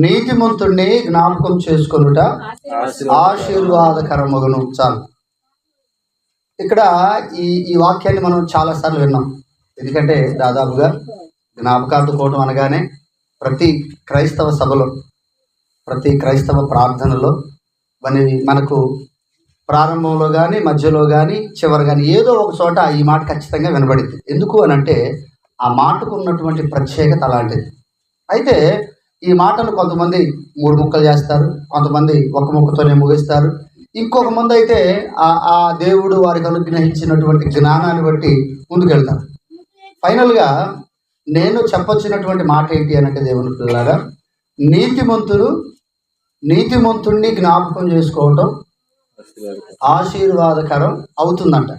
నీతిమంతుణ్ణి జ్ఞాపకం చేసుకొనుట ఆశీర్వాదకరమగును. చాలు. ఇక్కడ ఈ వాక్యాన్ని మనం చాలాసార్లు విన్నాం. ఎందుకంటే దాదాపుగా జ్ఞాపకార్థకోవటం అనగానే ప్రతి క్రైస్తవ సభలో, ప్రతి క్రైస్తవ ప్రార్థనలో మనకు ప్రారంభంలో కానీ, మధ్యలో కానీ, చివరి కానీ ఏదో ఒక చోట ఈ మాట ఖచ్చితంగా వినబడింది. ఎందుకు అని అంటే ఆ మాటకు ఉన్నటువంటి ప్రత్యేకత అలాంటిది. అయితే ఈ మాటను కొంతమంది 3 ముక్కలు చేస్తారు, కొంతమంది ఒక ముక్కతోనే ముగిస్తారు, ఇంకొక మంది అయితే ఆ దేవుడు వారికి అనుగ్రహించినటువంటి జ్ఞానాన్ని బట్టి ముందుకెళ్తారు. ఫైనల్గా నేను చెప్పొచ్చినటువంటి మాట ఏంటి అనంటే, దేవుని పిల్లలారా, నీతిమంతుణ్ణి జ్ఞాపకం చేసుకోవటం ఆశీర్వాదకరం అవుతుందంట.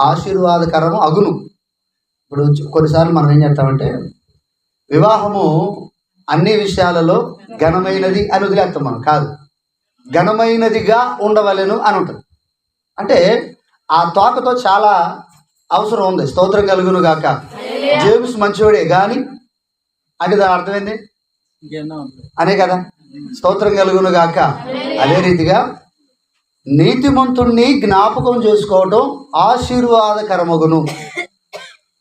ఆశీర్వాదకరము అగును. ఇప్పుడు కొన్నిసార్లు మనం ఏం చేస్తామంటే, వివాహము అన్ని విషయాలలో ఘనమైనది అని వదిలేస్తాం. మనం కాదు, ఘనమైనదిగా ఉండవలెను అని ఉంటుంది. అంటే ఆ తోకతో చాలా అవసరం ఉంది. స్తోత్రం కలుగును గాక. జేమ్స్ మంచివాడే కానీ అంటే దాని అర్థమైంది అనే కదా, స్తోత్రం కలుగును గాక. అదే రీతిగా నీతిమంతుణ్ణి జ్ఞాపకం చేసుకోవటం ఆశీర్వాదకరమగును.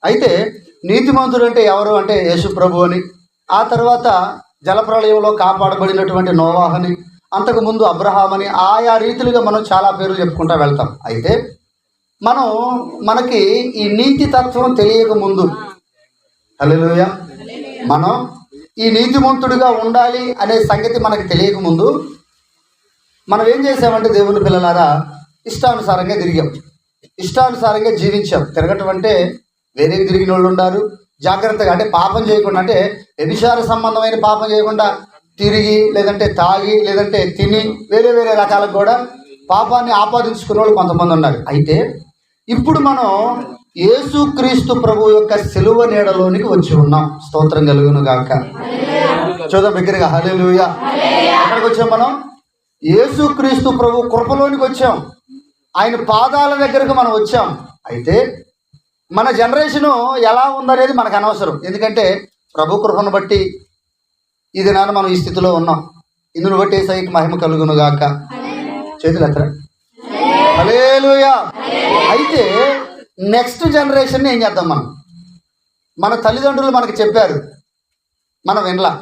అయితే నీతిమంతుడు అంటే ఎవరు అంటే యేసు ప్రభు అని, ఆ తర్వాత జలప్రళయంలో కాపాడబడినటువంటి నోవాహని, అంతకుముందు అబ్రహామని, ఆయా రీతిలుగా మనం చాలా పేర్లు చెప్పుకుంటూ వెళ్తాం. అయితే మనకి ఈ నీతి తత్వం తెలియక ముందు, హల్లెలూయా, మనం ఈ నీతిమంతుడిగా ఉండాలి అనే సంగతి మనకు తెలియక ముందు మనం ఏం చేసామంటే, దేవుని పిల్లలారా, ఇష్టానుసారంగా తిరిగాం, ఇష్టానుసారంగా జీవించాం. తిరగటం అంటే వేరేకి తిరిగిన వాళ్ళు ఉన్నారు. జాగ్రత్తగా అంటే పాపం చేయకుండా, అంటే వ్యభిచార సంబంధమైన పాపం చేయకుండా తిరిగి, లేదంటే తాగి, లేదంటే తిని వేరే వేరే రకాలకు కూడా పాపాన్ని ఆపాదించుకునే వాళ్ళు కొంతమంది ఉన్నారు. అయితే ఇప్పుడు మనం యేసుక్రీస్తు ప్రభు యొక్క సిలువ నీడలోనికి వచ్చి ఉన్నాం. స్తోత్రం కలుగును గాక. చూద్దాం బిగ్గరగా, హల్లెలూయా. ఎక్కడికి వచ్చాం మనం? యేసుక్రీస్తు ప్రభు కృపలోనికి వచ్చాం. ఆయన పాదాల దగ్గరకు మనం వచ్చాం. అయితే మన జనరేషను ఎలా ఉందనేది మనకు అనవసరం. ఎందుకంటే ప్రభు కృపను బట్టి ఈ దినాన మనం ఈ స్థితిలో ఉన్నాం. ఇందును బట్టి యేసయ్యకి మహిమ కలుగును గాక. చేతులు ఎత్తరా, హల్లెలూయా. అయితే నెక్స్ట్ జనరేషన్ ఏం చేద్దాం? మన తల్లిదండ్రులు మనకు చెప్పారు, మనం వినలా.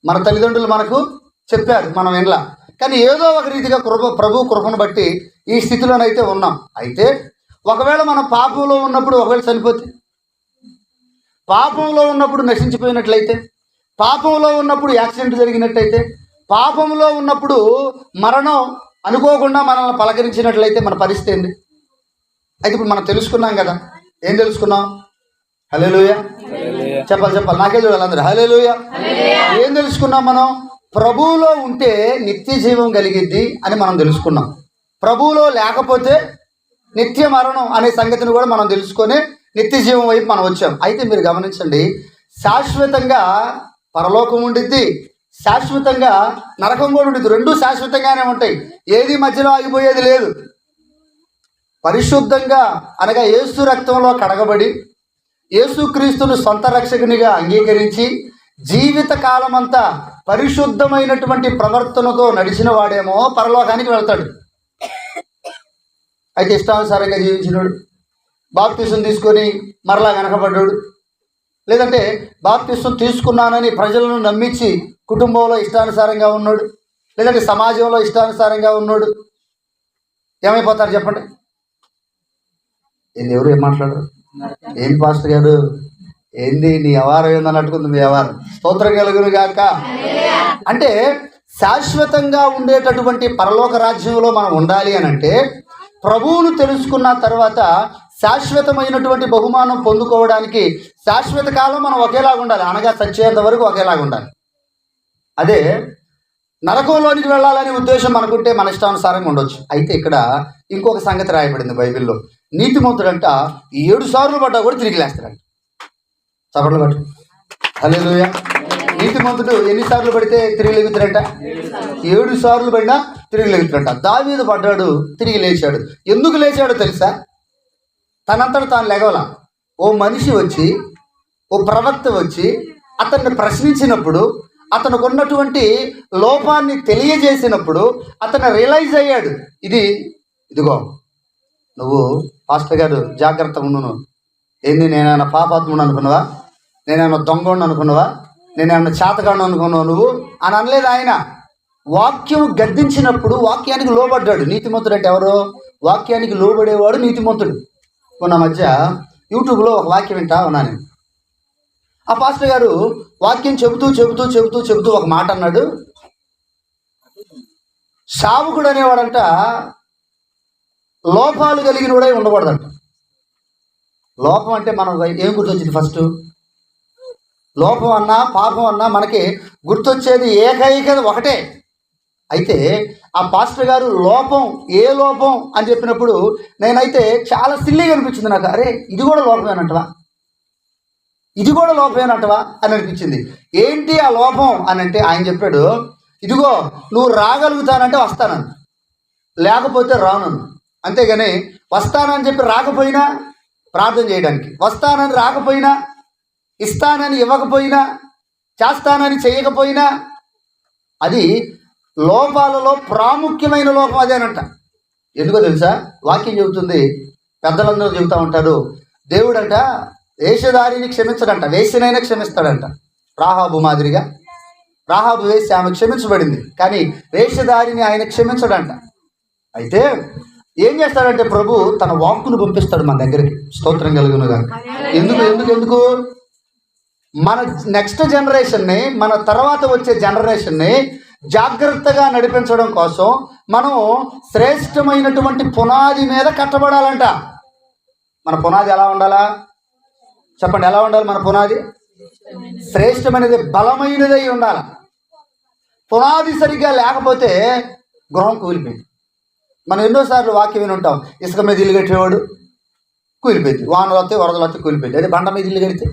మన తల్లిదండ్రులు మనకు చెప్పారు, మనం వినలా. కానీ ఏదో ఒక రీతిగా ప్రభు కృపను బట్టి ఈ స్థితిలోనైతే ఉన్నాం. అయితే ఒకవేళ మనం పాపంలో ఉన్నప్పుడు, ఒకవేళ చనిపోతే, పాపంలో ఉన్నప్పుడు నశించిపోయినట్లయితే, పాపంలో ఉన్నప్పుడు యాక్సిడెంట్ జరిగినట్టయితే, పాపంలో ఉన్నప్పుడు మరణం అనుకోకుండా మనల్ని పలకరించినట్లయితే మన పరిస్థితి ఏంది? అయితే ఇప్పుడు మనం తెలుసుకున్నాం కదా. ఏం తెలుసుకున్నాం? హల్లెలూయా. చెప్పాలి, నాకే చూడాలి అందరూ. హల్లెలూయా. ఏం తెలుసుకున్నాం మనం? ప్రభువులో ఉంటే నిత్య జీవం కలిగిద్ది అని మనం తెలుసుకున్నాం. ప్రభువులో లేకపోతే నిత్య మరణం అనే సంగతిని కూడా మనం తెలుసుకొని నిత్య జీవం వైపు మనం వచ్చాం. అయితే మీరు గమనించండి, శాశ్వతంగా పరలోకం ఉండిద్ది, శాశ్వతంగా నరకం కూడా ఉండిద్ది. రెండు శాశ్వతంగానే ఉంటాయి. ఏది మధ్యలో ఆగిపోయేది లేదు. పరిశుద్ధంగా అనగా యేసు రక్తంలో కడగబడి యేసుక్రీస్తును సొంత రక్షకునిగా అంగీకరించి జీవిత కాలమంతా పరిశుద్ధమైనటువంటి ప్రవర్తనతో నడిచిన వాడేమో పరలోకానికి వెళ్తాడు. అయితే ఇష్టానుసారంగా జీవించినాడు, బాప్తిసం తీసుకొని మరలా వెనకబడ్డాడు, లేదంటే బాప్తిసం తీసుకున్నానని ప్రజలను నమ్మించి కుటుంబంలో ఇష్టానుసారంగా ఉన్నాడు, లేదంటే సమాజంలో ఇష్టానుసారంగా ఉన్నాడు, ఏమైపోతారు చెప్పండి? ఏంది, ఎవరు ఏం మాట్లాడరు? ఏంది పాస్టర్ గారు, ఏంది నీ వ్యవహారం ఏందన్నట్టుకుంది మీ వ్యవహారం. స్తోత్రం కలుగును గాక. అంటే శాశ్వతంగా ఉండేటటువంటి పరలోక రాజ్యంలో మనం ఉండాలి అని అంటే, ప్రభువును తెలుసుకున్న తర్వాత శాశ్వతమైనటువంటి బహుమానం పొందుకోవడానికి శాశ్వత కాలం మనం ఒకేలాగా ఉండాలి, అనగా చచ్చేంత వరకు ఒకేలాగా ఉండాలి. అదే నరకంలోనికి వెళ్ళాలనే ఉద్దేశం మనకుంటే మన ఇష్టానుసారంగా ఉండొచ్చు. అయితే ఇక్కడ ఇంకొక సంగతి రాయబడింది బైబిల్లో. నీతిమంతుడంట 7 సార్లు పడ్డా కూడా తిరిగి లేస్తాడంట. చప్పట్లు పట్టు, హల్లెలూయా. నీతిమంతుడు ఎన్నిసార్లు పడితే తిరిగి లేగుతాడంట? 7 సార్లు పడినా తిరిగి లేగుతాడంట. దావీదు పడ్డాడు, తిరిగి లేచాడు. ఎందుకు లేచాడో తెలుసా? తనంతట తాను లేగవలా. ఓ మనిషి వచ్చి, ఓ ప్రవక్త వచ్చి అతన్ని ప్రశ్నించినప్పుడు అతనికి ఉన్నటువంటి లోపాన్ని తెలియజేసినప్పుడు అతను రియలైజ్ అయ్యాడు, ఇదిగో నువ్వు పాస్టర్ గారు జాగ్రత్తగా ఉండు, ఏంది నేనేమన్నా పాపాత్ముడు అనుకున్నావా, నేనేమన్నా దొంగను అనుకున్నావా, నేనేమన్నా చేతగాను అనుకున్నావు నువ్వు అని అనలేదు ఆయన. వాక్యం గద్దించినప్పుడు వాక్యానికి లోబడ్డాడు. నీతిమంతుడు అంటే ఎవరు? వాక్యానికి లోబడేవాడు నీతిమంతుడు. మొన్న మధ్య యూట్యూబ్లో ఒక వాక్యం వింటా ఉన్నా నేను. ఆ పాస్టర్ గారు వాక్యం చెబుతూ ఒక మాట అన్నాడు. సావుకుడు అనేవాడంట లోపాలు కలిగినోడై ఉండకూడదంట. లోపం అంటే మనం ఏం గుర్తొచ్చింది? ఫస్ట్ లోపం అన్నా పాపం అన్నా మనకి గుర్తొచ్చేది ఏకైక ఒకటే. అయితే ఆ పాస్టర్ గారు ఏ లోపం అని చెప్పినప్పుడు నేనైతే చాలా సిల్లీగా అనిపించింది నాకు. అరే ఇది కూడా లోపమేనంటవా అని అనిపించింది. ఏంటి ఆ లోపం అని అంటే ఆయన చెప్పాడు, ఇదిగో నువ్వు రాగలుగుతానంటే వస్తానని, లేకపోతే రానను. అంతేగాని వస్తానని చెప్పి రాకపోయినా ప్రార్థన చేయడానికి, వస్తానని రాకపోయినా, ఇస్తానని ఇవ్వకపోయినా, చేస్తానని చేయకపోయినా, అది లోపాలలో ప్రాముఖ్యమైన లోపం అదేనంట. ఎందుకో తెలుసా? వాక్యం చెబుతుంది, పెద్దలందరూ చెబుతూ ఉంటారు, దేవుడంట వేషధారిని క్షమించడంట, వేసినైనా క్షమిస్తాడంట. రాహాబు మాదిరిగా, రాహాబు వేసి ఆమె క్షమించబడింది, కానీ వేషధారిని ఆయన క్షమించడంట. అయితే ఏం చేస్తాడంటే ప్రభు తన వాక్కును పంపిస్తాడు మన దగ్గరికి. స్తోత్రం కలుగునుగా. ఎందుకు మన నెక్స్ట్ జనరేషన్ని, మన తర్వాత వచ్చే జనరేషన్ని జాగ్రత్తగా నడిపించడం కోసం మనం శ్రేష్టమైనటువంటి పునాది మీద కట్టబడాలంట. మన పునాది ఎలా ఉండాలా చెప్పండి? ఎలా ఉండాలి మన పునాది? శ్రేష్టమైనది, బలమైనదై ఉండాలి. పునాది సరిగ్గా లేకపోతే గృహం కూలిపోయింది. మనం ఎన్నోసార్లు వాక్యం విని ఉంటాం, ఇసుక మీద ఇల్లు కట్టేవాడు కూలిపోయింది, వానలు వస్తే వరదలు వస్తే కూలిపోయింది. అదే బండ మీద ఇల్లు కడితే.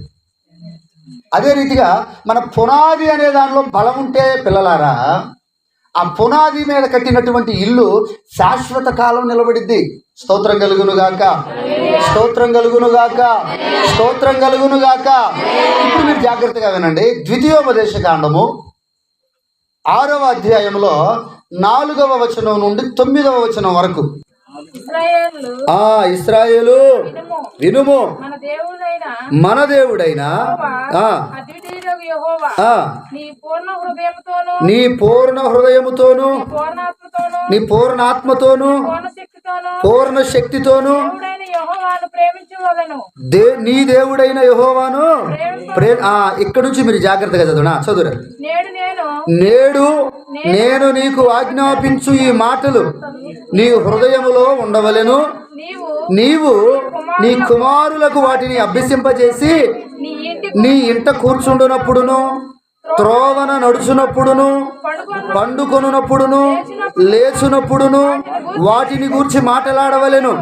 అదే రీతిగా మన పునాది అనే దానిలో బలం ఉంటే పిల్లలారా, ఆ పునాది మీద కట్టినటువంటి ఇల్లు శాశ్వత కాలం నిలబడిద్ది. స్తోత్రం కలుగునుగాక, స్తోత్రం కలుగునుగాక, స్తోత్రం కలుగునుగాక. ఇప్పుడు మీరు జాగ్రత్తగా వినండి. ద్వితీయోపదేశకాండము 6వ అధ్యాయంలో 4వ వచనం నుండి 9వ వచనం వరకు. ఇశ్రాయేలు వినుము, మన దేవుడైన నీ పూర్ణ హృదయముతోను, నీ పూర్ణ ఆత్మతోను, పూర్ణ శక్తితోను నీ దేవుడైన యెహోవాను ఇక్కడ నుంచి మీరు జాగ్రత్తగా చదువురా. నేడు నేను నీకు ఆజ్ఞాపించు ఈ మాటలు నీ హృదయములో ఉండవలెను. నీవు నీ కుమారులకు వాటిని అభ్యసింపజేసి నీ ఇంట కూర్చుండునప్పుడును, త్రోవన నడుచునప్పుడును, పండుకొనున్నప్పుడును, లేచునప్పుడును వాటిని గూర్చి మాట్లాడవలెను.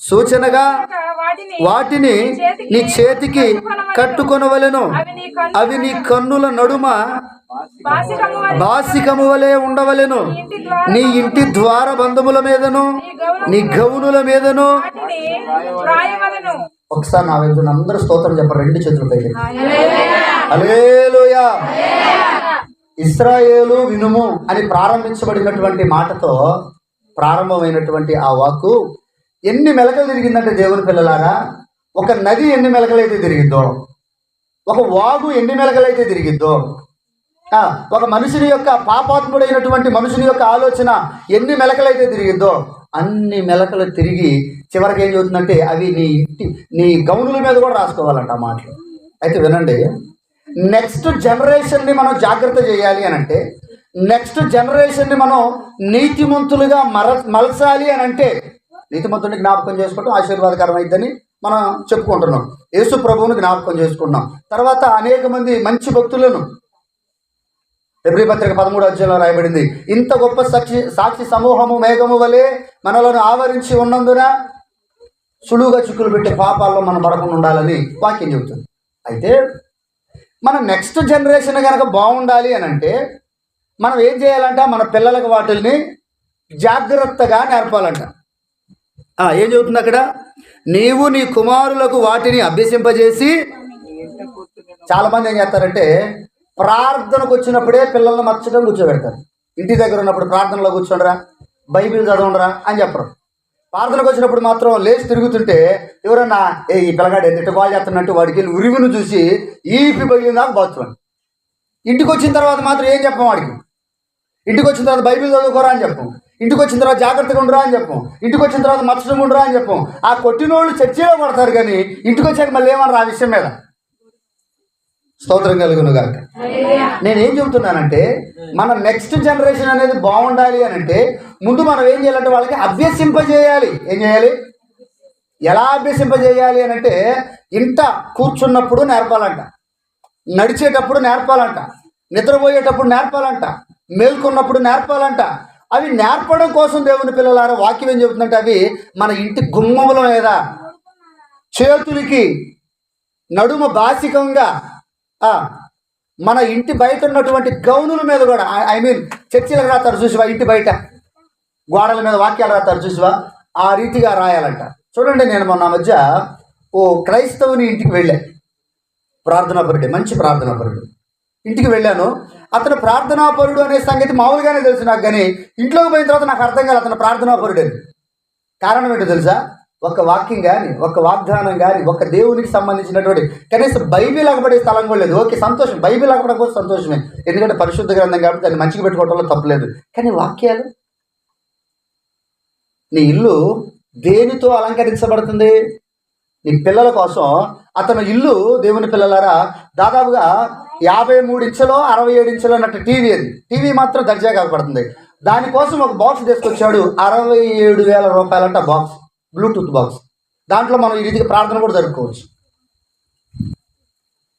సూచనగా వాటిని నీ చేతికి కట్టుకొనవలెను. అవి నీ కన్నుల నడుమ బాసికము వలె ఉండవలెను. నీ ఇంటి ద్వార బంధముల మీదను, నీ గౌనుల మీదను. ఒకసారి నా వైపు అందరూ స్తోత్రం చెప్పండి, 2 చేతులు పైకి. హల్లెలూయా. ఇశ్రాయేలు వినుము అని ప్రారంభించబడినటువంటి మాటతో ప్రారంభమైనటువంటి ఆ వాక్కు ఎన్ని మెలకలు తిరిగిందంటే దేవుని పిల్లలారా, ఒక నది ఎన్ని మెలకలైతే తిరిగిద్దో, ఒక వాగు ఎన్ని మెలకలైతే తిరిగిద్దో, ఒక మనుషుని యొక్క పాపాత్ముడైనటువంటి మనుషుని యొక్క ఆలోచన ఎన్ని మెలకలైతే తిరిగిద్దో అన్ని మెలకలు తిరిగి చివరికి ఏం చెబుతుందంటే అవి నీ గౌనుల మీద కూడా రాసుకోవాలంట ఆ మాటలు. అయితే వినండి, నెక్స్ట్ జనరేషన్ని మనం జాగ్రత్త చేయాలి అని అంటే, నెక్స్ట్ జనరేషన్ని మనం నీతిమంతులుగా మలచాలి అని అంటే, నీతిమంతుడిని జ్ఞాపకం చేసుకోవడం ఆశీర్వాదకరం అయిద్దని మనం చెప్పుకుంటున్నాం. యేసు ప్రభువుని జ్ఞాపకం చేసుకుంటున్నాం. తర్వాత అనేక మంది మంచి భక్తులను, ఎబ్రీ పత్రిక 13వ అధ్యాయంలో రాయబడింది, ఇంత గొప్ప సాక్షి సమూహము మేఘము వలె మనలను ఆవరించి ఉన్నందున సులువుగా చిక్కులు పెట్టే పాపాల్లో మనం పడకుండా ఉండాలని వాక్యం చెబుతుంది. అయితే మన నెక్స్ట్ జనరేషన్ కనుక బాగుండాలి అని అంటే మనం ఏం చేయాలంట? మన పిల్లలకు వాటిల్ని జాగ్రత్తగా నేర్పాలంట. ఏం చెబుతుంది అక్కడ? నీవు నీ కుమారులకు వాటిని అభ్యసింపజేసి. చాలామంది ఏం చేస్తారంటే ప్రార్థనకు వచ్చినప్పుడే పిల్లల్ని మర్చడం కూర్చోబెడతారు. ఇంటి దగ్గర ఉన్నప్పుడు ప్రార్థనలో కూర్చోండిరా, బైబిల్ చదవండిరా అని చెప్పరు. ప్రార్థనకు వచ్చినప్పుడు మాత్రం లేచి తిరుగుతుంటే ఎవరన్నా ఈ పిల్లగాడు ఎంత బాగా చేస్తున్నట్టు వాడికి వెళ్ళి ఉరివిను చూసి ఈపి బయలు నాకు బాత్రూండి. ఇంటికి వచ్చిన తర్వాత మాత్రం ఏం చెప్పం వాడికి. ఇంటికి వచ్చిన తర్వాత బైబిల్ చదువుకోరా అని చెప్పం, ఇంటికి వచ్చిన తర్వాత జాగ్రత్తగా ఉండరా అని చెప్పం, ఇంటికి వచ్చిన తర్వాత మర్చడం ఉండరా అని చెప్పం. ఆ కొట్టినోళ్ళు చర్చలో పడతారు కానీ ఇంటికి వచ్చాక మళ్ళీ ఏమన్నారు ఆ విషయం మీద. స్తోత్రం కలుగును గాక. నేనేం చెబుతున్నానంటే మన నెక్స్ట్ జనరేషన్ అనేది బాగుండాలి అని అంటే ముందు మనం ఏం చేయాలంటే వాళ్ళకి అభ్యసింపజేయాలి. ఏం చేయాలి? ఎలా అభ్యసింపజేయాలి అని అంటే ఇంట కూర్చున్నప్పుడు నేర్పాలంట, నడిచేటప్పుడు నేర్పాలంట, నిద్రపోయేటప్పుడు నేర్పాలంట, మేల్కొన్నప్పుడు నేర్పాలంట. అవి నేర్పడం కోసం దేవుని పిల్లలారా వాక్యం ఏం చెబుతుందంటే అవి మన ఇంటి గుమ్మముల మీద, చేతులకి, నడుమ బాసికంగా, మన ఇంటి బయట ఉన్నటువంటి గౌనుల మీద కూడా, ఐ మీన్ చర్చిలకు రాస్తారు చూసివా, ఇంటి బయట గోడల మీద వాక్యాలు రాస్తారు చూసివా, ఆ రీతిగా రాయాలంట. చూడండి, నేను మొన్న మధ్య ఓ క్రైస్తవుని ఇంటికి వెళ్ళా. ప్రార్థనాపరుడే, మంచి ప్రార్థనాపరుడు ఇంటికి వెళ్ళాను. అతను ప్రార్థనాపరుడు అనే సంగతి మామూలుగానే తెలుసు నాకు, కానీ ఇంట్లోకి పోయిన తర్వాత నాకు అర్థం కాదు అతను ప్రార్థనాపరుడని. కారణం ఏంటో తెలుసా? ఒక వాక్యం కానీ, ఒక వాగ్దానం కానీ, ఒక దేవునికి సంబంధించినటువంటి కనీసం బైబిల్ అగబడే స్థలం కూడా లేదు. ఓకే, సంతోషం, బైబిల్ అగబడకపోతే సంతోషమే, ఎందుకంటే పరిశుద్ధ గ్రంథం కాబట్టి దాన్ని మంచిగా పెట్టుకోవడంలో తప్పలేదు. కానీ వాక్యాలు, నీ ఇల్లు దేనితో అలంకరించబడుతుంది? నీ పిల్లల కోసం. అతను ఇల్లు దేవుని పిల్లలారా దాదాపుగా 53 ఇంచులో 67 ఇంచులో అన్నట్టు టీవీ. అది టీవీ మాత్రం దర్జాగా కనపడుతుంది. దానికోసం ఒక బాక్స్ తీసుకొచ్చాడు. 67,000 రూపాయలంట బాక్స్, బ్లూటూత్ బాక్స్. దాంట్లో మనం ఈ రీతిగా ప్రార్థన కూడా జరుపుకోవచ్చు.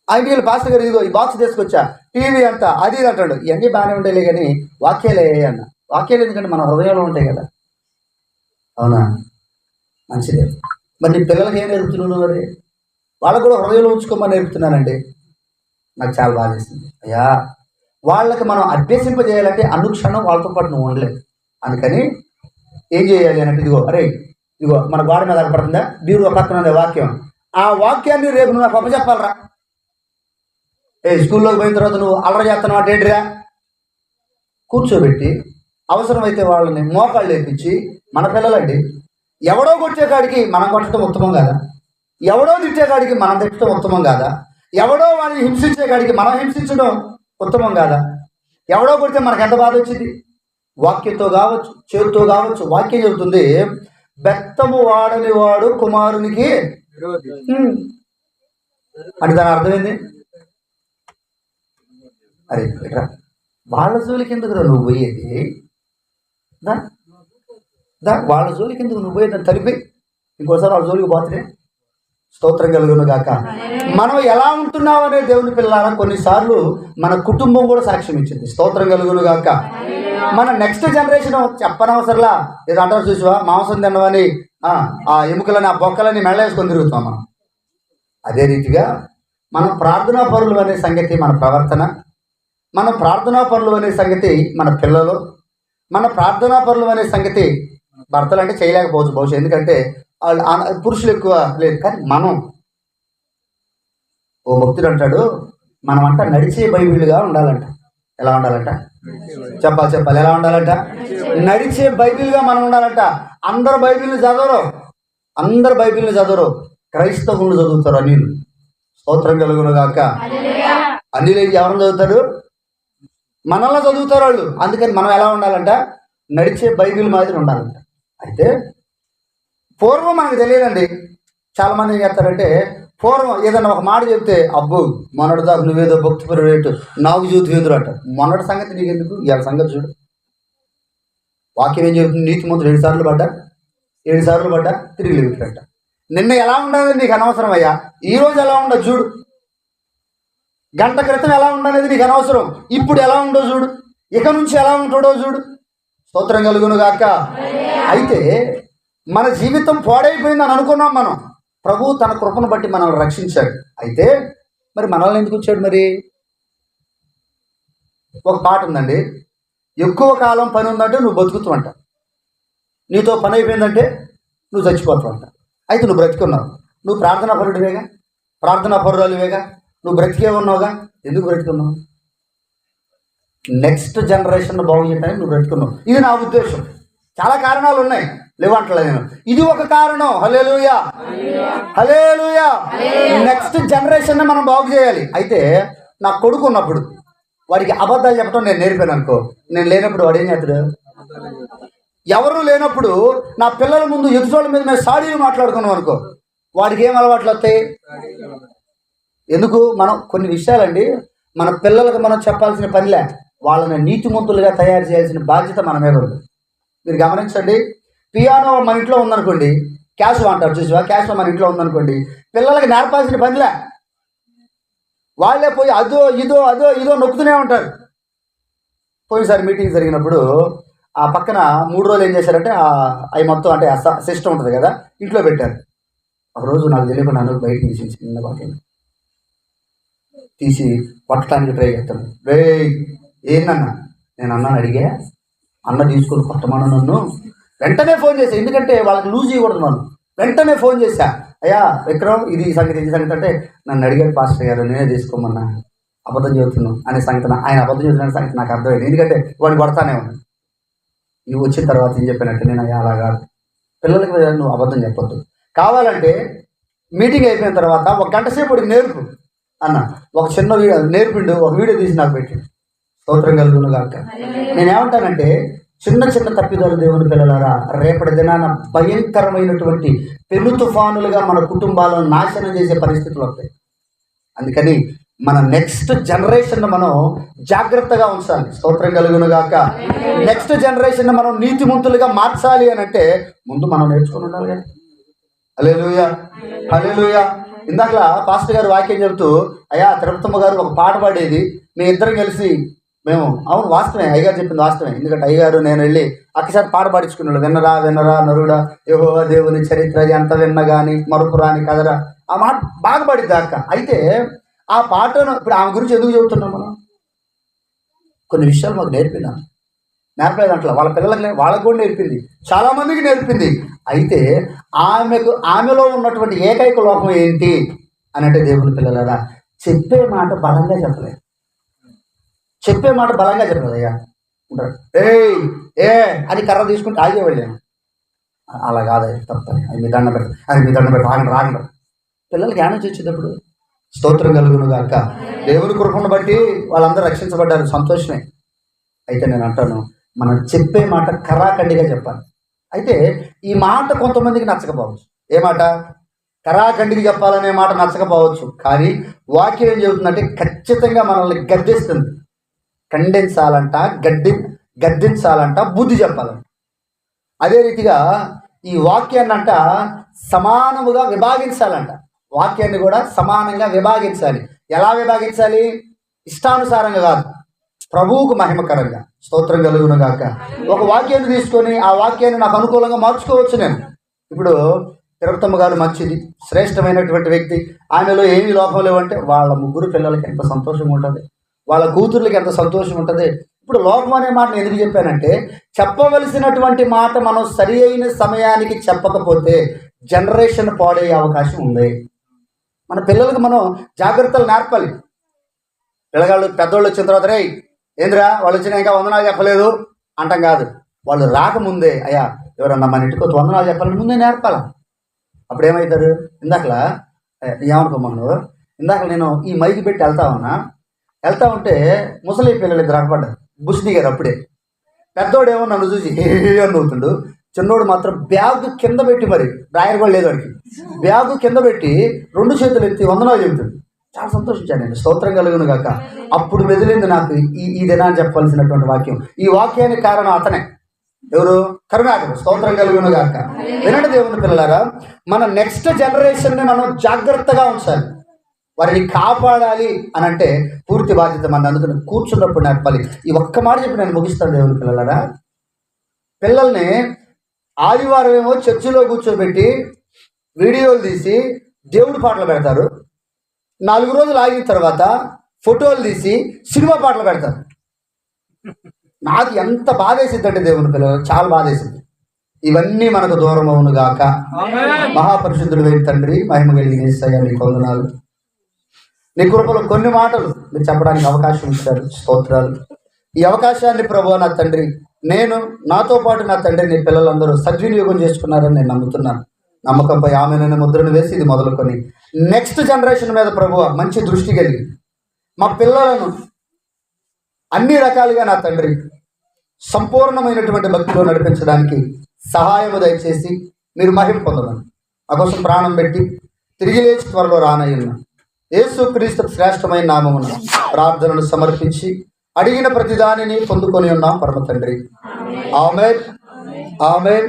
ఐడియల్ పాస్టర్ గారు ఇదిగో ఈ బాక్స్ తీసుకొచ్చా, టీవీ అంతా అది అంటాడు. ఇవన్నీ బాగానే ఉండేలే కానీ వాక్యాలే అన్న. వాక్యాలు ఎందుకంటే మన హృదయంలో ఉంటాయి కదా. అవునా? మంచిదే. మరి నీ పిల్లలకి ఏం నేర్పుతున్నాను? మరి వాళ్ళకు కూడా హృదయంలో ఉంచుకోమని నేర్పుతున్నానండి. నాకు చాలా బాధ వేస్తుంది. అయ్యా, వాళ్ళకి మనం అభ్యసింపజేయాలంటే అనుక్షణం వాళ్ళతో పాటు నువ్వు ఉండలేదు. అందుకని ఏం చేయాలి అంటే ఇదిగో, అరే ఇదిగో మన గోడ మీద పడుతుందా, బీరు పక్కన ఉండే వాక్యం, ఆ వాక్యాన్ని రేపు నువ్వు నాకు చెప్పాలరా. స్కూల్లోకి పోయిన తర్వాత నువ్వు అల్లరి చేస్తున్నావు అంటే ఏంటిరా? కూర్చోబెట్టి అవసరమైతే వాళ్ళని మోకాళ్ళు లేపించి, మన పిల్లలండి, ఎవడో కొట్టే కాడికి మనం కొట్టడం ఉత్తమం కాదా? ఎవడో తిట్టే కాడికి మనం తిట్టడం ఉత్తమం కాదా? ఎవడో వాళ్ళని హింసించే కాడికి మనం హింసించడం ఉత్తమం కాదా? ఎవడో కొడితే మనకు ఎంత బాధ వచ్చింది? వాక్యంతో కావచ్చు, చేతితో కావచ్చు. వాక్యం చెబుతుంది, బెత్తము వాడని వాడు కుమారునికి అంటే దాని అర్థమైంది. అరే వాళ్ళ జోలికి ఎందుకు నువ్వు పోయేది? వాళ్ళ జోలికి ఎందుకు నువ్వు పోయేదని తలిపి ఇంకోసారి వాళ్ళ జోలికి పోతే. స్తోత్రం కలుగును గాక. మనం ఎలా ఉంటున్నాం అనే దేవుని పిల్లల కొన్నిసార్లు మన కుటుంబం కూడా సాక్ష్యం ఇచ్చింది. స్తోత్రం కలుగును గాక. మన నెక్స్ట్ జనరేషన్ చెప్పనవసరలా, ఏదో అంటారు చూసివా, మాంసం తినవని ఆ ఎముకలని, ఆ బొక్కలని మెళ్ళేసుకొని తిరుగుతాం మనం. అదే రీతిగా మనం ప్రార్థనా పరులు అనే సంగతి మన ప్రవర్తన, మన ప్రార్థనా పరులు అనే సంగతి మన పిల్లలు, మన ప్రార్థనా పరులు అనే సంగతి భర్తలు అంటే చేయలేకపోవచ్చు బహుశా, ఎందుకంటే వాళ్ళు పురుషులు ఎక్కువ లేదు. కానీ మనం, ఓ భక్తుడు అంటాడు, మనం అంట నడిచే బైబిల్గా ఉండాలంట. ఎలా ఉండాలంట? చెప్పాలి ఎలా ఉండాలంట? నడిచే బైబిల్గా మనం ఉండాలంట. అందరు బైబిల్ని చదవరు, క్రైస్తవులు చదువుతారు. అనిలు, స్తోత్రం కలుగును గాక. అనిలు ఎవరిని చదువుతారు? మనల్ని చదువుతారు వాళ్ళు. అందుకని మనం ఎలా ఉండాలంట? నడిచే బైబిల్ మాదిరి ఉండాలంట. అయితే పూర్వం మనకు తెలియదండి. చాలామంది ఏం చేస్తారంటే, పూర్వం ఏదన్నా ఒక మాట చెప్తే, అబ్బు మొన్నటి దాకా నువ్వేదో భక్తి రేటు నాకు చూసి వేదురు అంట. మొన్నటి సంగతి నీకు ఎందుకు? ఇవాళ సంగతి చూడు. వాక్యం ఏం చెబుతుంది? నీతి మంత్రులు 7 సార్లు పడ్డా తిరిగి లేవుతారంట. నిన్న ఎలా ఉండదు నీకు అనవసరం అయ్యా, ఈరోజు ఎలా ఉండదు చూడు. గంట క్రితం ఎలా ఉండనేది నీకు అనవసరం, ఇప్పుడు ఎలా ఉండో చూడు, ఇక నుంచి ఎలా ఉంటాడో చూడు. స్తోత్రం కలుగును గాక. అయితే మన జీవితం పాడైపోయిందని అనుకున్నాం మనం. ప్రభు తన కృపను బట్టి మనల్ని రక్షించాడు. అయితే మరి మనల్ని ఎందుకు వచ్చాడు? మరి ఒక పాట ఉందండి, ఎక్కువ కాలం పని ఉందంటే నువ్వు బతుకుతావంట, నీతో పని అయిపోయిందంటే నువ్వు చచ్చిపోతావంట. అయితే నువ్వు బ్రతికున్నావు, నువ్వు ప్రార్థనా పరుడివేగా, ప్రార్థనా పరురాలువేగా, నువ్వు బ్రతికే ఉన్నావుగా. ఎందుకు బ్రతికున్నావు? నెక్స్ట్ జనరేషన్ బాగు చేయడానికి నువ్వు పెట్టుకున్నావు. ఇది నా ఉద్దేశం. చాలా కారణాలు ఉన్నాయి, లేవంటలే నేను. ఇది ఒక కారణం. హల్లెలూయా, హల్లెలూయా. నెక్స్ట్ జనరేషన్ మనం బాగు చేయాలి. అయితే నా కొడుకు ఉన్నప్పుడు వాడికి అబద్ధాలు చెప్పడం నేను నేర్పాను అనుకో, నేను లేనప్పుడు వాడు ఏం చేస్తాడు? ఎవరు లేనప్పుడు నా పిల్లల ముందు ఎదుటోళ్ళ మీద మేము సాడీలు మాట్లాడుకున్నాం అనుకో, వాడికి ఏం అలవాట్లు వస్తాయి? ఎందుకు? మనం కొన్ని విషయాలండి మన పిల్లలకు మనం చెప్పాల్సిన పనిలే, వాళ్ళని నీతిమంతులుగా తయారు చేయాల్సిన బాధ్యత మన మీద ఉంది. మీరు గమనించండి, పియానో మన ఇంట్లో ఉందనుకోండి, క్యాష్ అంటారు చూసివా, క్యాష్ మన ఇంట్లో ఉందనుకోండి, పిల్లలకి నేర్పాల్సిన పనిలే. వాళ్ళే పోయి అదో ఇదో నొక్కుతూనే ఉంటారు. పోయినసారి మీటింగ్ జరిగినప్పుడు ఆ పక్కన 3 రోజులు ఏం చేశారంటే అవి మొత్తం అంటే సిస్టమ్ ఉంటుంది కదా, ఇంట్లో పెట్టారు. ఒకరోజు నాకు తెలియకుండా నన్ను బయటకు తీసి చిన్న బాటిల్ తీసి కొట్టడానికి ట్రై చేస్తాను. రే ఏందన్నా? నేను అన్నాను అడిగా, అన్న తీసుకొని కొట్టమన్నా నన్ను. వెంటనే ఫోన్ చేశా, ఎందుకంటే వాళ్ళకి లూజ్ చేయకూడదు. మనం వెంటనే ఫోన్ చేశా, అయ్యా విక్రమ్ ఇది సంగతి అంటే నన్ను అడిగాడు పాస్టర్ గారు, నేనే తీసుకోమన్నా, అబద్ధం చెబుతున్నాను అనే సంగతి. ఆయన అబద్ధం చెబుతున్న సంగతి నాకు అర్థమైంది, ఎందుకంటే వాడిని కొడతానే ఉన్నాను. నువ్వు వచ్చిన తర్వాత ఏం చెప్పానంటే, నేను అయ్యా అలా కాదు, పిల్లలకి నువ్వు అబద్ధం చెప్పొద్దు, కావాలంటే మీటింగ్ అయిపోయిన తర్వాత 1 గంట సేపు వాడికి నేర్పు అన్న. ఒక చిన్న వీడియో నేర్పిండు, ఒక వీడియో తీసి నాకు పెట్టి. స్తోత్రం కలుగును గాక. నేనేమంటానంటే, చిన్న తప్పిదాలు దేవుని పిల్లలారా రేపటి దినాన భయంకరమైనటువంటి పెను తుఫానులుగా మన కుటుంబాలను నాశనం చేసే పరిస్థితులు వస్తాయి. అందుకని మన నెక్స్ట్ జనరేషన్ మనం జాగ్రత్తగా ఉంచాలి. స్తోత్రం కలుగును గాక. నెక్స్ట్ జనరేషన్ మనం నీతిమంతులుగా మార్చాలి అని అంటే ముందు మనం నేర్చుకుని ఉండాలి కదా. హల్లెలూయా, హల్లెలూయా. ఇందాక పాస్టర్ గారు వాక్యం చెబుతూ, అయ్యా తిరుపతమ్మ గారు ఒక పాట పాడేది, మీ ఇద్దరం కలిసి మేము. అవును, వాస్తవమే, అయ్యగారు చెప్పింది వాస్తవమే. ఎందుకంటే అయ్యగారు నేను వెళ్ళి అక్కసారి పాట పాడించుకున్నాడు. విన్నరా నరుడా యెహోవా దేవుని చరిత్ర ఎంత విన్న కానీ మరుపు రాని కదరా. ఆ మాట బాగా పాడిద్ది అక్క. అయితే ఆ పాటను ఇప్పుడు ఆమె గురించి ఎందుకు చెబుతున్నాం మనం? కొన్ని విషయాలు మాకు నేర్పలేదు అంటలా, వాళ్ళ వాళ్ళకు కూడా నేర్పింది, చాలామందికి నేర్పింది. అయితే ఆమెలో ఉన్నటువంటి ఏకైక లోపం ఏంటి అని అంటే, దేవుని పిల్లలారా చెప్పే మాట బలంగా చెప్పలేదు. అయ్యా ఏ అని కర్ర తీసుకుంటే ఆగేవాళ్ళు. అలా కాదయ్యా, తప్పని, అది మీ దండం పెట్ట రాగండి. పిల్లలకి జ్ఞానం చేసేటప్పుడు స్తోత్రం కలుగును గాక. దేవుని కృపను బట్టి వాళ్ళందరూ రక్షించబడ్డారు, సంతోషమే. అయితే నేను అంటాను, మనం చెప్పే మాట కరాఖండిగా చెప్పాలి. అయితే ఈ మాట కొంతమందికి నచ్చకపోవచ్చు. ఏ మాట? కరాఖండిగా చెప్పాలనే మాట నచ్చకపోవచ్చు. కానీ వాక్యం ఏం చెబుతుందంటే ఖచ్చితంగా మనల్ని గద్దిస్తుంది. ఖండించాలంట, గద్దించాలంట, బుద్ధి చెప్పాలంట. అదే రీతిగా ఈ వాక్యాన్ని అంట సమానముగా విభాగించాలంట. వాక్యాన్ని కూడా సమానంగా విభాగించాలి. ఎలా విభాగించాలి? ఇష్టానుసారంగా కాదు, ప్రభువుకు మహిమకరంగా. స్తోత్రం కలుగును గాక. ఒక వాక్యాన్ని తీసుకొని ఆ వాక్యాన్ని నాకు అనుకూలంగా మార్చుకోవచ్చు నేను. ఇప్పుడు తిరుపతమ్మ గారు మంచిది, శ్రేష్టమైనటువంటి వ్యక్తి, ఆమెలో ఏమీ లోపం లేవంటే వాళ్ళ 3 పిల్లలకి ఎంత సంతోషంగా ఉంటుంది, వాళ్ళ కూతుర్లకి ఎంత సంతోషం ఉంటుంది. ఇప్పుడు లోపం అనే మాట నేను ఎందుకు చెప్పానంటే, చెప్పవలసినటువంటి మాట మనం సరి అయిన సమయానికి చెప్పకపోతే జనరేషన్ పాడయ్యే అవకాశం ఉంది. మన పిల్లలకు మనం జాగ్రత్తలు నేర్పాలి. పిల్లగాళ్ళు పెద్దోళ్ళు వచ్చిన తర్వాత, రే ఏంద్రా వాళ్ళు వచ్చినా ఇంకా వందనాలు చెప్పలేదు అంటాం కాదు. వాళ్ళు రాకముందే, అయ్యా ఎవరన్నా మన ఇంటికి వందనాలు చెప్పాలని ముందే నేర్పాల. అప్పుడు ఏమవుతారు? ఇందాకలా ఏమనుకోమను, ఇందాక నేను ఈ మైకి పెట్టి వెళ్తా ఉంటే ముసలి పిల్లలు 2 అగపడ్డారు, బుష్ దిగారు. అప్పుడే పెద్దోడేమో నన్ను చూసి అని నవ్వుతుండు, చిన్నోడు మాత్రం బ్యాగ్ కింద పెట్టి, మరి డ్రాయర్ కూడా లేదు వాడికి, బ్యాగు కింద పెట్టి 2 చేతులు ఎత్తి వందనాలు చెబుతాడు. చాలా సంతోషించాను నేను. స్తోత్రం కలుగును గాక. అప్పుడు మెదిలింది నాకు ఈ దినాన్ని చెప్పాల్సినటువంటి వాక్యం. ఈ వాక్యానికి కారణం అతనే. ఎవరు? కరుణాకరు. స్తోత్రం కలుగును గాక. వినండి దేవుని పిల్లలారా, మన నెక్స్ట్ జనరేషన్ని మనం జాగ్రత్తగా ఉంచాలి, వారిని కాపాడాలి అని అంటే పూర్తి బాధ్యత మన అందుకని కూర్చున్నప్పుడు నేర్పాలి. ఈ ఒక్క మాట చెప్పి నేను ముగిస్తాను దేవుని పిల్లలారా. పిల్లల్ని ఆదివారం ఏమో చర్చిలో కూర్చోబెట్టి వీడియోలు తీసి దేవుడి పాటలు పెడతారు. 4 రోజులు ఆగిన తర్వాత ఫోటోలు తీసి సినిమా పాటలు పెడతారు. నాకు ఎంత బాధేసిద్దంటే దేవుని పిల్లలు, చాలా బాధేసింది. ఇవన్నీ మనకు దూరం అవును గాక. మహాపరిశుద్ధుడు వేడి తండ్రి, మహిమ కలిగిన యేసయ్యా నీకు వందనాలు. నీ కృపలో కొన్ని మాటలు మీరు చెప్పడానికి అవకాశం ఇచ్చారు, స్తోత్రాలు. ఈ అవకాశాన్ని ప్రభువా నా తండ్రి నేను నాతో పాటు నా తండ్రి నీ పిల్లలందరూ సద్వినియోగం చేసుకున్నారని నేను నమ్ముతున్నాను. నమ్మకంపై ఆమెనైనా ముద్రను వేసి ఇది మొదలుకొని నెక్స్ట్ జనరేషన్ మీద ప్రభువా మంచి దృష్టి కలిగి మా పిల్లలను అన్ని రకాలుగా నా తండ్రి సంపూర్ణమైనటువంటి భక్తిలో నడిపించడానికి సహాయము దయచేసి మీరు మహిమ పొందమని మా కోసం ప్రాణం పెట్టి తిరిగి లేచి త్వరలో రానయ్యున్న యేసుక్రీస్తు శ్రేష్టమైన నామమున ప్రార్థనలు సమర్పించి అడిగిన ప్రతిదానిని పొందుకొని ఉన్నాం పరమ తండ్రి. ఆమేన్ ఆమేన్.